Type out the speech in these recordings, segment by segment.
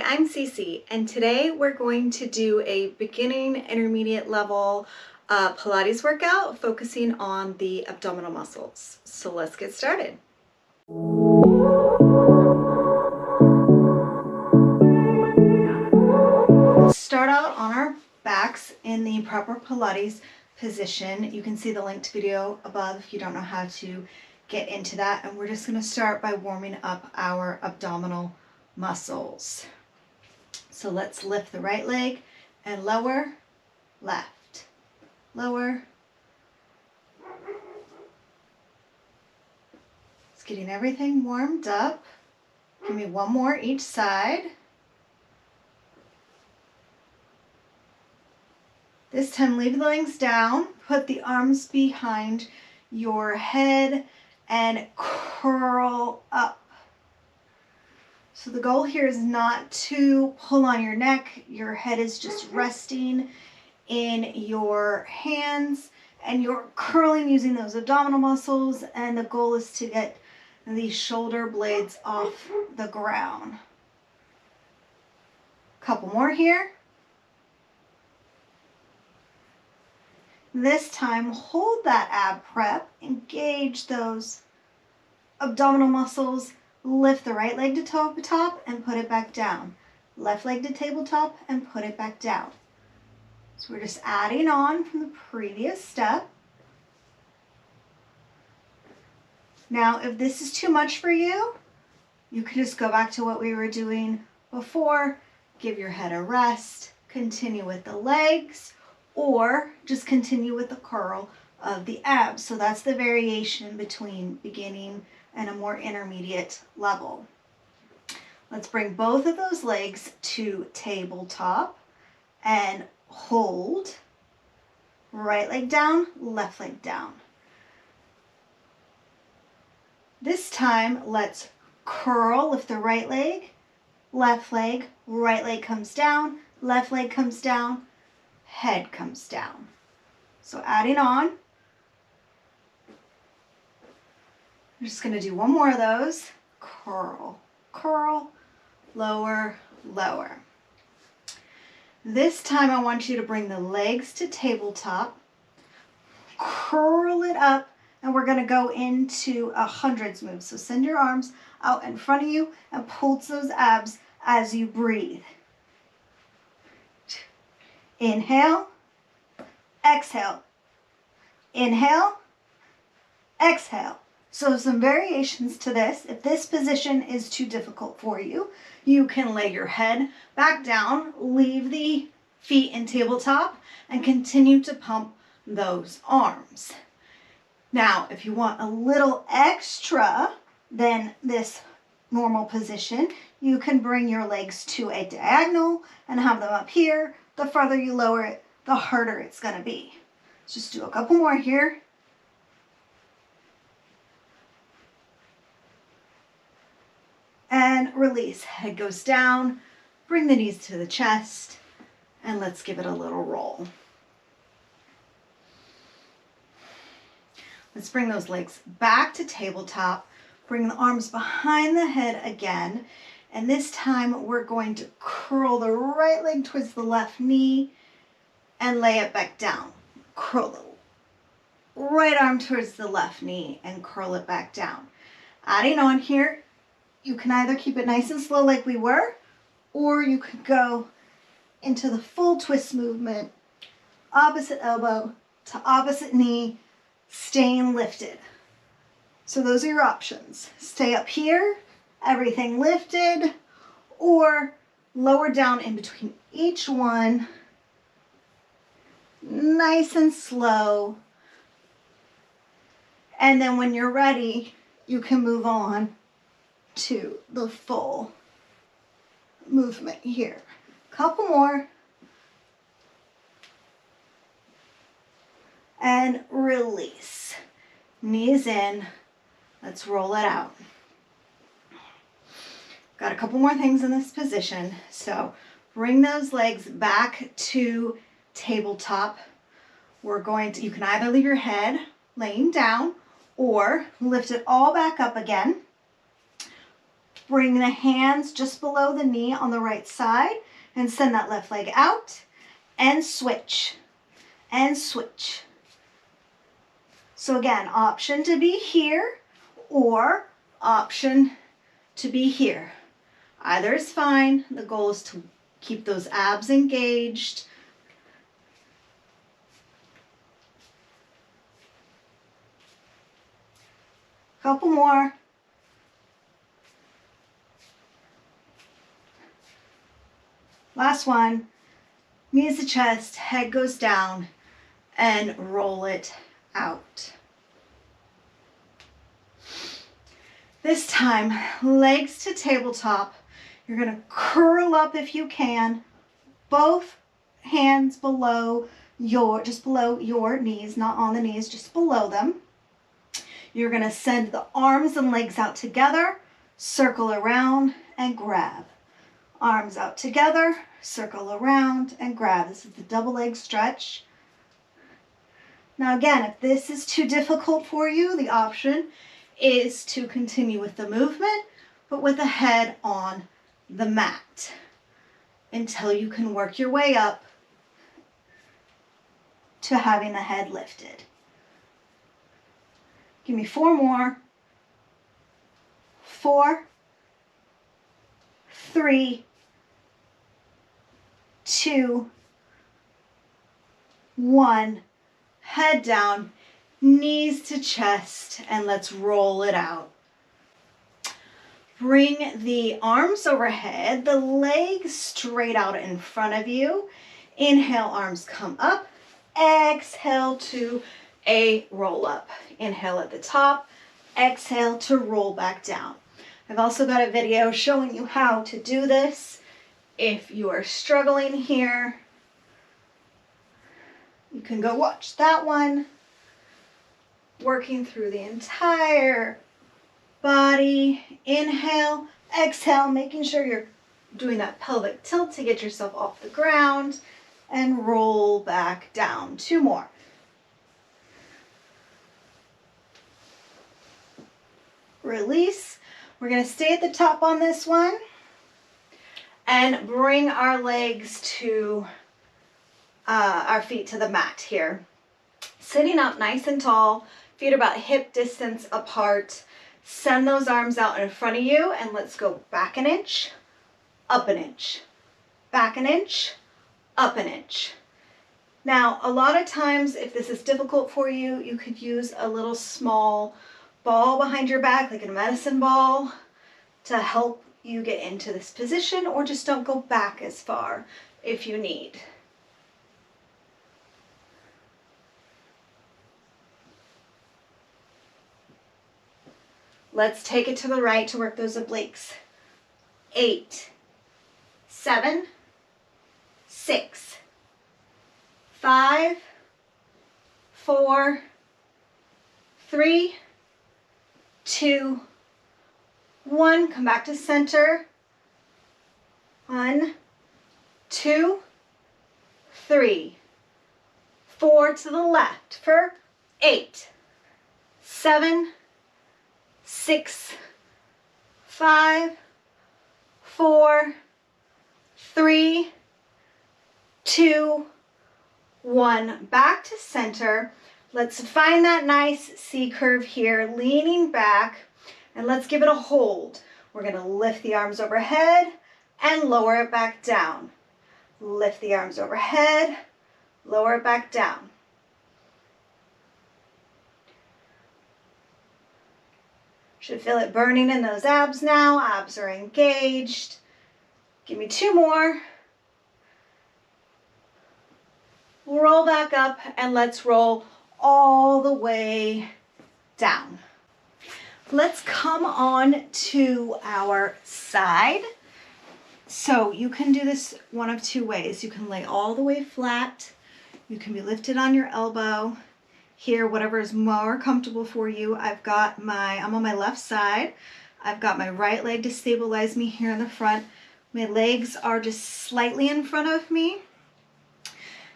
I'm Cece, and today we're going to do a beginning intermediate level Pilates workout focusing on the abdominal muscles. So let's get started. Start out on our backs in the proper Pilates position. You can see the linked video above if you don't know how to get into that. And we're just going to start by warming up our abdominal muscles. So let's lift the right leg and lower, left, lower. It's getting everything warmed up. Give me one more each side. This time leave the legs down, put the arms behind your head and curl up. So the goal here is not to pull on your neck. Your head is just resting in your hands and you're curling using those abdominal muscles, and the goal is to get the shoulder blades off the ground. Couple more here. This time hold that ab prep, engage those abdominal muscles. Lift the right leg to tabletop and put it back down. Left leg to tabletop and put it back down. So we're just adding on from the previous step. Now, if this is too much for you, you can just go back to what we were doing before. Give your head a rest, continue with the legs, or just continue with the curl of the abs. So that's the variation between beginning and a more intermediate level. Let's bring both of those legs to tabletop and hold. Right leg down, left leg down. This time, let's curl. Lift the right leg, right leg comes down, left leg comes down, head comes down. So adding on. I'm just going to do one more of those. Curl, curl, lower, lower. This time I want you to bring the legs to tabletop, curl it up, and we're going to go into a hundreds move. So send your arms out in front of you and pulse those abs as you breathe. Inhale, exhale, inhale, exhale. So some variations to this. If this position is too difficult for you, you can lay your head back down, leave the feet in tabletop, and continue to pump those arms. Now, if you want a little extra than this normal position, you can bring your legs to a diagonal and have them up here. The further you lower it, the harder it's going to be. Let's just do a couple more here. And release. Head goes down, bring the knees to the chest, and let's give it a little roll. Let's bring those legs back to tabletop, bring the arms behind the head again, and this time we're going to curl the right leg towards the left knee and lay it back down. Curl the right arm towards the left knee and curl it back down. Adding on here, you can either keep it nice and slow like we were, or you could go into the full twist movement, opposite elbow to opposite knee, staying lifted. So those are your options. Stay up here, everything lifted, or lower down in between each one, nice and slow. And then when you're ready, you can move on to the full movement here. Couple more. And release. Knees in. Let's roll it out. Got a couple more things in this position. So bring those legs back to tabletop. You can either leave your head laying down or lift it all back up again. Bring the hands just below the knee on the right side and send that left leg out and switch and switch. So again, option to be here or option to be here. Either is fine. The goal is to keep those abs engaged. Couple more. Last one. Knees to chest, head goes down, and roll it out. This time, legs to tabletop. You're going to curl up if you can, both hands below just below your knees, not on the knees, just below them. You're going to send the arms and legs out together, circle around and grab. Arms out together, circle around and grab. This is the double leg stretch. Now again, if this is too difficult for you, the option is to continue with the movement, but with the head on the mat until you can work your way up to having the head lifted. Give me 4 more. 4, 3, 2, 1. Head down, knees to chest, and let's roll it out. Bring the arms overhead, the legs straight out in front of you. Inhale, arms come up. Exhale to a roll up. Inhale at the top. Exhale to roll back down. I've also got a video showing you how to do this. If you are struggling here, you can go watch that one. Working through the entire body. Inhale, exhale, making sure you're doing that pelvic tilt to get yourself off the ground, and roll back down. 2 more. Release. We're going to stay at the top on this one and bring our legs to our feet to the mat here. Sitting up nice and tall, feet are about hip distance apart. Send those arms out in front of you and let's go back an inch, up an inch, back an inch, up an inch. Now, a lot of times if this is difficult for you, you could use a little small ball behind your back, like a medicine ball, to help you get into this position, or just don't go back as far if you need. Let's take it to the right to work those obliques. 8, 7, 6, 5, 4, 3, 2, 1. Come back to center. 1, 2, 3, 4 to the left for 8, 7, 6, 5, 4, 3, 2, 1. Back to center. Let's find that nice C curve here, leaning back, and let's give it a hold. We're going to lift the arms overhead and lower it back down. Lift the arms overhead, lower it back down. Should feel it burning in those abs now. Abs are engaged. Give me 2 more. Roll back up and let's roll all the way down. Let's come on to our side. So you can do this one of 2 ways. You can lay all the way flat. You can be lifted on your elbow. Here, whatever is more comfortable for you. I'm on my left side. I've got my right leg to stabilize me here in the front. My legs are just slightly in front of me,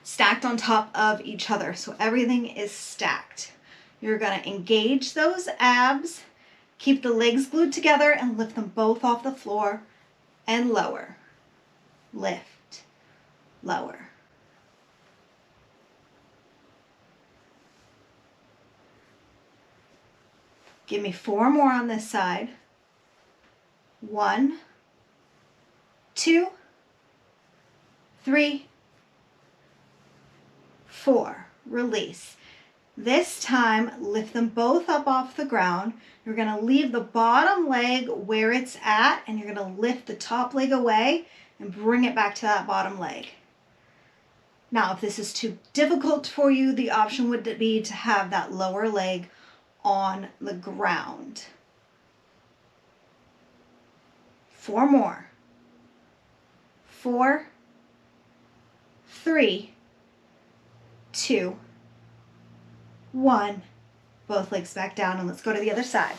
stacked on top of each other. So everything is stacked. You're gonna engage those abs Keep the legs glued together and lift them both off the floor and lower. Lift, lower. Give me 4 more on this side. 1, 2, 3, 4. Release. This time, lift them both up off the ground. You're going to leave the bottom leg where it's at, and you're going to lift the top leg away and bring it back to that bottom leg. Now, if this is too difficult for you, the option would be to have that lower leg on the ground. 4 more. 4, 3, 2, 1. Both legs back down, and let's go to the other side.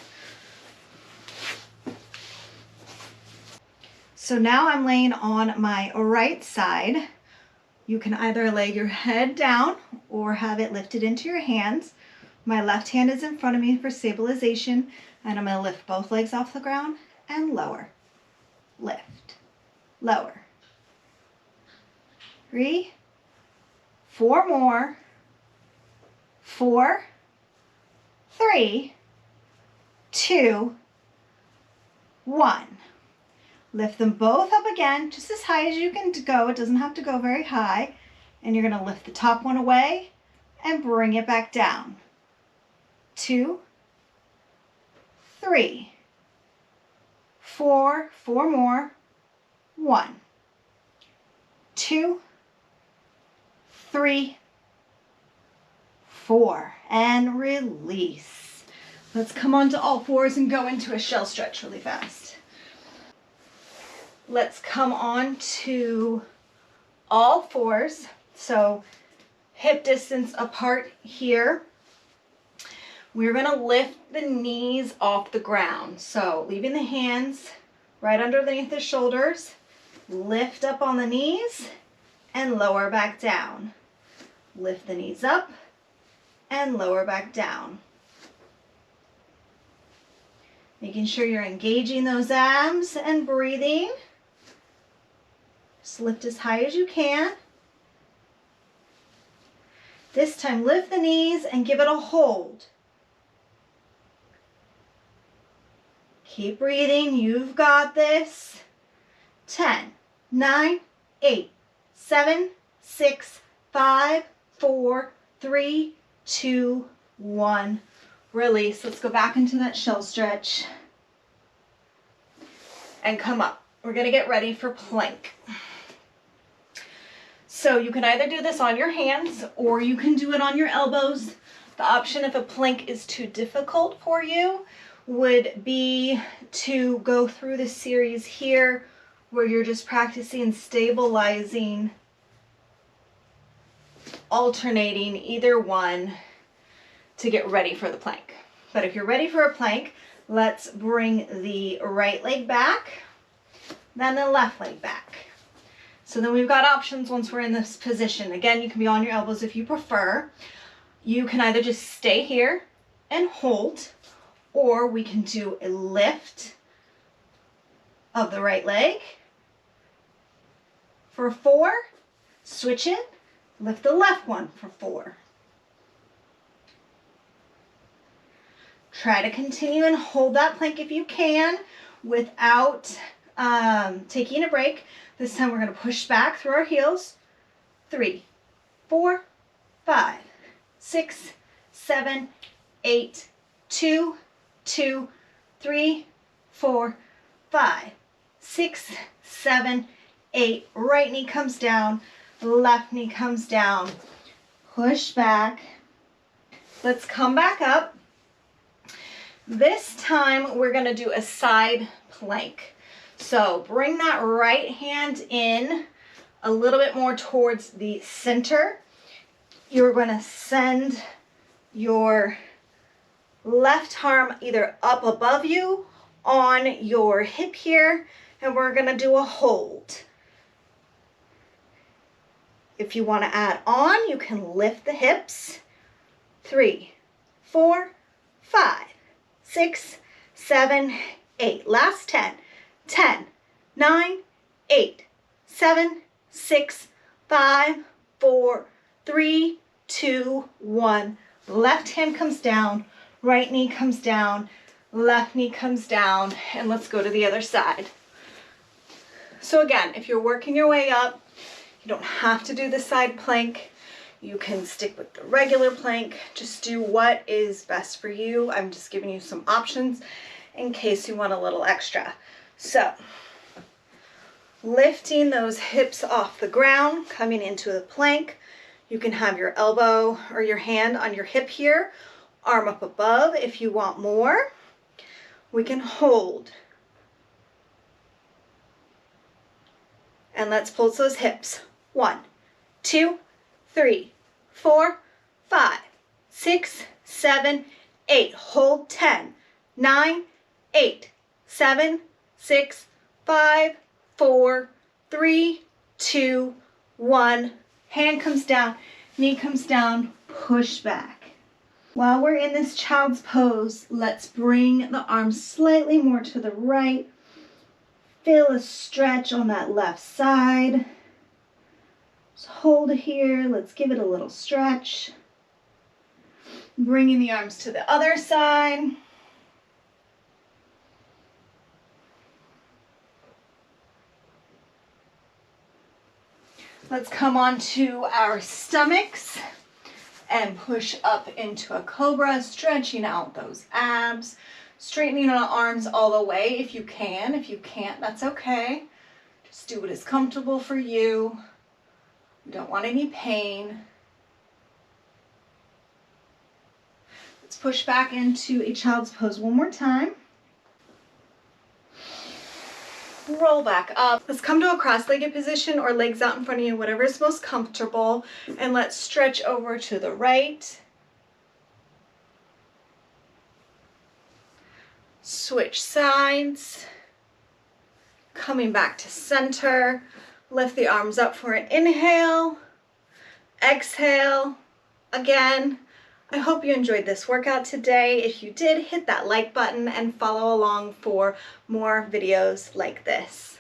So now I'm laying on my right side. You can either lay your head down or have it lifted into your hands. My left hand is in front of me for stabilization, and I'm going to lift both legs off the ground and lower. Lift, lower. 3, 4 more. 4, 3, 2, 1. Lift them both up again, just as high as you can go. It doesn't have to go very high. And you're going to lift the top one away and bring it back down. 2, 3, 4, 4 more. 1, 2, 3, 4, and release. Let's come onto all fours and go into a shell stretch really fast. Let's come on to all fours. So hip distance apart here. We're going to lift the knees off the ground. So leaving the hands right underneath the shoulders, lift up on the knees and lower back down. Lift the knees up and lower back down. Making sure you're engaging those abs and breathing. Just lift as high as you can. This time, lift the knees and give it a hold. Keep breathing. You've got this. 10, 9, 8, 7, 6, 5, 4, 3, 2, 1. Release. Let's go back into that shell stretch and come up. We're going to get ready for plank. So you can either do this on your hands or you can do it on your elbows. The option, if a plank is too difficult for you, would be to go through the series here where you're just practicing stabilizing, alternating either one to get ready for the plank. But if you're ready for a plank, let's bring the right leg back, then the left leg back. So then we've got options once we're in this position. Again, you can be on your elbows if you prefer. You can either just stay here and hold, or we can do a lift of the right leg. For 4, switch it, lift the left one for 4. Try to continue and hold that plank if you can without taking a break. This time we're going to push back through our heels. 3, 4, 5, 6, 7, 8, 2, 2, 3, 4, 5, 6, 7, 8. Right knee comes down, left knee comes down. Push back. Let's come back up. This time we're going to do a side plank. So bring that right hand in a little bit more towards the center. You're going to send your left arm either up above you on your hip here, and we're going to do a hold. If you want to add on, you can lift the hips. 3, 4, 5, 6, 7, 8. Last 10. 10, 9, 8, 7, 6, 5, 4, 3, 2, 1. Left hand comes down, right knee comes down, left knee comes down, and let's go to the other side. So again, if you're working your way up, you don't have to do the side plank. You can stick with the regular plank. Just do what is best for you. I'm just giving you some options in case you want a little extra. So, lifting those hips off the ground, coming into the plank. You can have your elbow or your hand on your hip here, arm up above if you want more. We can hold. And let's pulse those hips. 1, 2, 3, 4, 5, 6, 7, 8. Hold 10, 9, 8, 7, 6, 5, 4, 3, 2, 1. Hand comes down, knee comes down, push back. While we're in this child's pose, let's bring the arms slightly more to the right. Feel a stretch on that left side. Just hold here. Let's give it a little stretch. Bringing the arms to the other side. Let's come on to our stomachs and push up into a cobra, stretching out those abs, straightening our arms all the way if you can. If you can't, that's okay. Just do what is comfortable for you. You don't want any pain. Let's push back into a child's pose one more time. Roll back up. Let's come to a cross-legged position or legs out in front of you, whatever is most comfortable. And let's stretch over to the right. Switch sides. Coming back to center. Lift the arms up for an inhale. Exhale. Again. I hope you enjoyed this workout today. If you did, hit that like button and follow along for more videos like this.